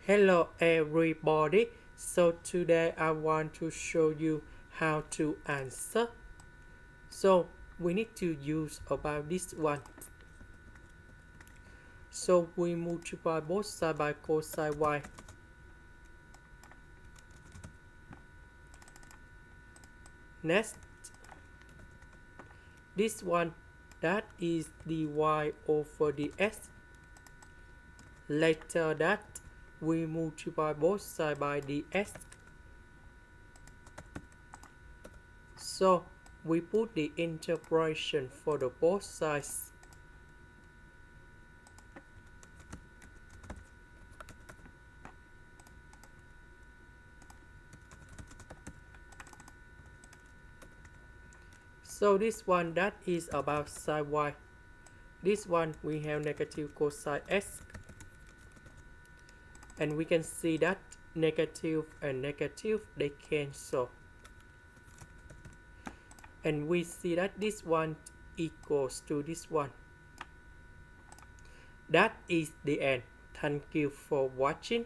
Hello everybody. So today I want to show you how to answer. So we need to use about this one. So we multiply both sides by cosine y. Next, this one, that is dy over dx. Later that we multiply both sides by dx. So we put the integration for the both sides. So this one, that is about sine y. This one we have negative cosine x. And we can see that negative and negative they cancel. And we see that this one equals to this one. That is the end. Thank you for watching.